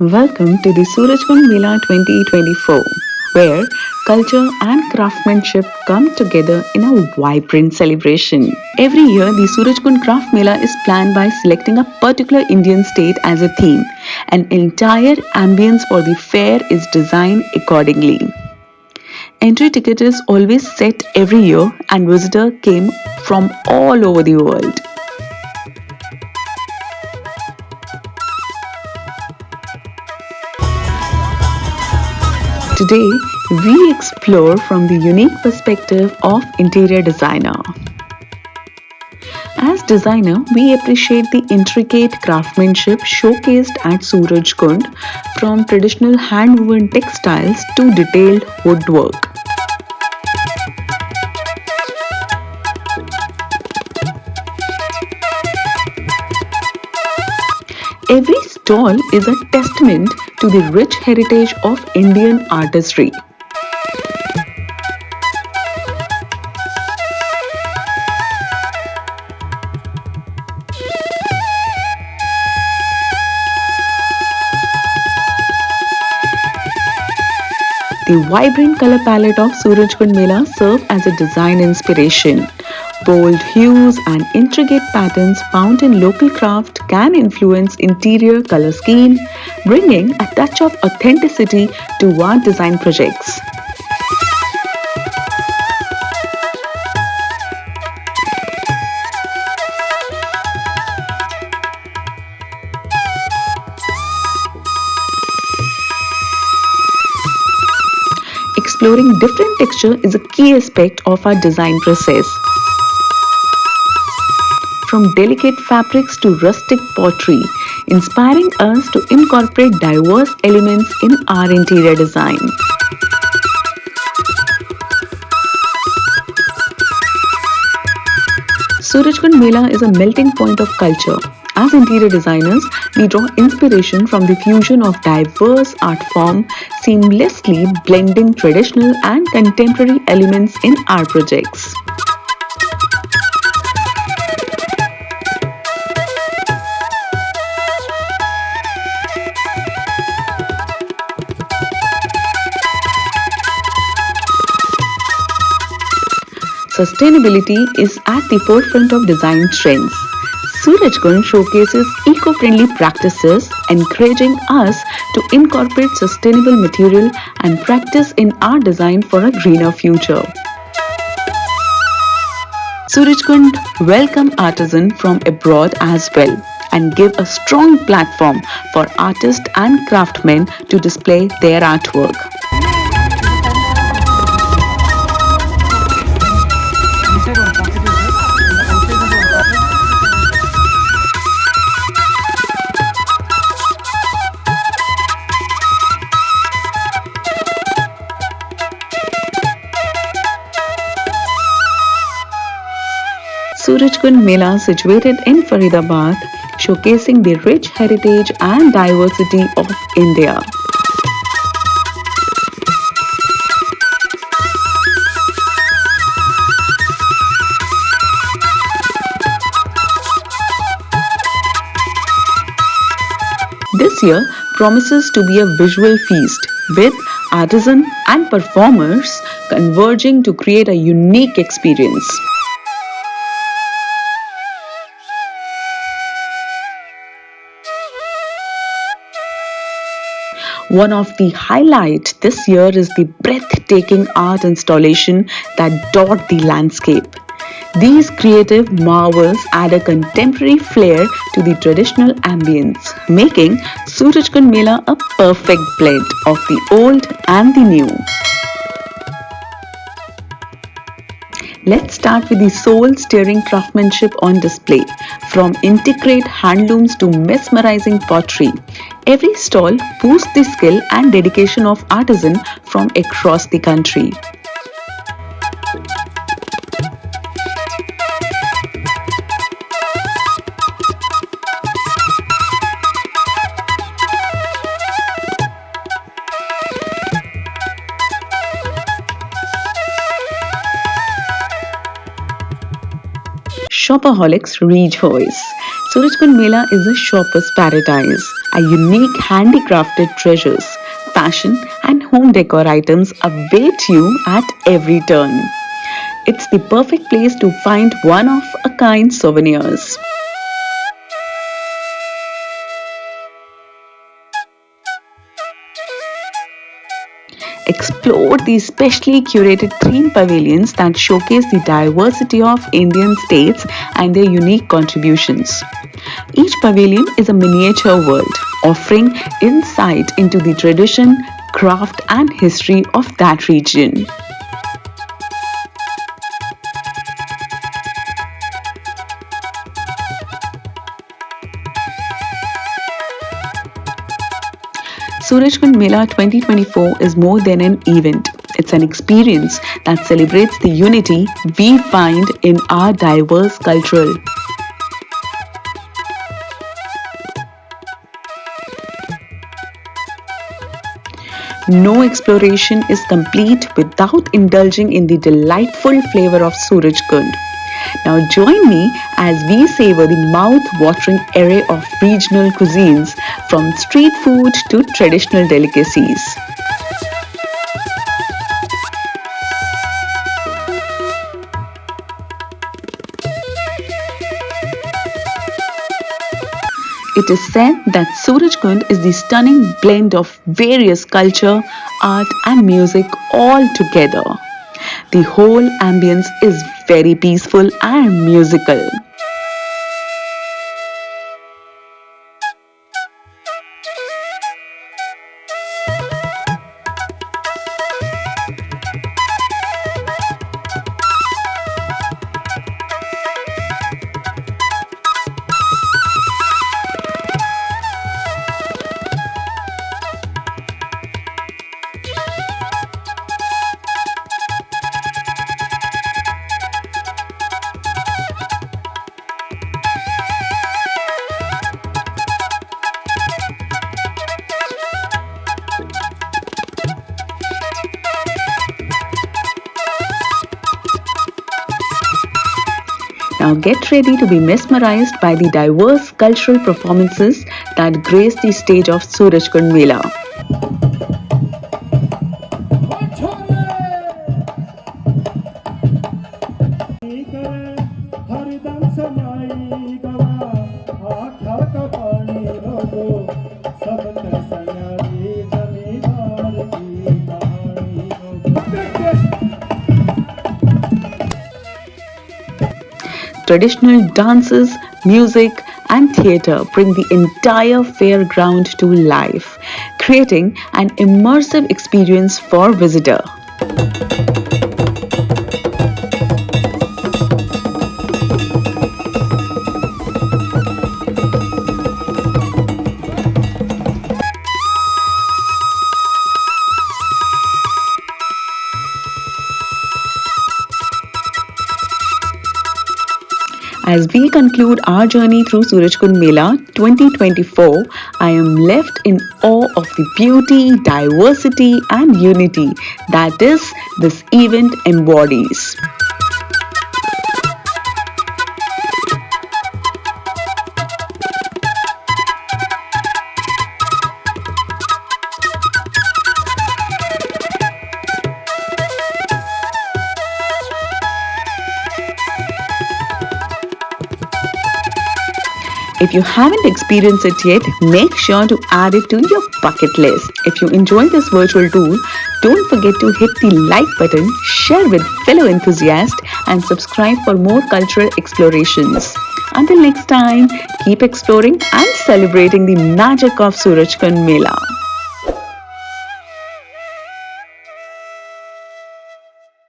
Welcome to the Surajkund Mela 2024, where culture and craftsmanship come together in a vibrant celebration. Every year, the Surajkund Craft Mela is planned by selecting a particular Indian state as a theme. An entire ambience for the fair is designed accordingly. Entry ticket is always set every year, and visitors came from all over the world. Today, we explore from the unique perspective of interior designer. As designer, we appreciate the intricate craftsmanship showcased at Surajkund, from traditional hand-woven textiles to detailed woodwork. Every stall is a testament to the rich heritage of Indian artistry. The vibrant color palette of Surajkund Mela serve as a design inspiration. Bold hues and intricate patterns found in local craft can influence interior color scheme, bringing a touch of authenticity to our design projects. Exploring different texture is a key aspect of our design process. From delicate fabrics to rustic pottery, inspiring us to incorporate diverse elements in our interior design. Surajkund Mela is a melting point of culture. As interior designers, we draw inspiration from the fusion of diverse art forms, seamlessly blending traditional and contemporary elements in our projects. Sustainability is at the forefront of design trends. Surajkund showcases eco-friendly practices, encouraging us to incorporate sustainable material and practice in our design for a greener future. Surajkund welcome artisans from abroad as well and give a strong platform for artists and craftsmen to display their artwork. Surajkund Mela, situated in Faridabad, showcasing the rich heritage and diversity of India. This year promises to be a visual feast with artisans and performers converging to create a unique experience. One of the highlights this year is the breathtaking art installation that dot the landscape. These creative marvels add a contemporary flair to the traditional ambience, making Surajkund Mela a perfect blend of the old and the new. Let's start with the soul-stirring craftsmanship on display. From intricate handlooms to mesmerizing pottery, every stall boasts the skill and dedication of artisans from across the country. Shopaholics rejoice. Surajkund Mela is a shopper's paradise. A unique handicrafted treasures, fashion and home decor items await you at every turn. It's the perfect place to find one-of-a-kind souvenirs. Explore these specially curated theme pavilions that showcase the diversity of Indian states and their unique contributions. Each pavilion is a miniature world, offering insight into the tradition, craft, and history of that region. Surajkund Mela 2024 is more than an event. It's an experience that celebrates the unity we find in our diverse cultural. No exploration is complete without indulging in the delightful flavor of Surajkund. Now join me as we savor the mouth-watering array of regional cuisines from street food to traditional delicacies. It is said that Surajkund is the stunning blend of various culture, art and music all together. The whole ambience is very peaceful and musical. Now get ready to be mesmerized by the diverse cultural performances that grace the stage of Surajkund Mela. Traditional dances, music, and theatre bring the entire fairground to life, creating an immersive experience for visitor. As we conclude our journey through Surajkund Mela 2024, I am left in awe of the beauty, diversity, and unity that this event embodies. If you haven't experienced it yet, make sure to add it to your bucket list. If you enjoyed this virtual tour, don't forget to hit the like button, share with fellow enthusiasts, and subscribe for more cultural explorations. Until next time, keep exploring and celebrating the magic of Surajkund Mela.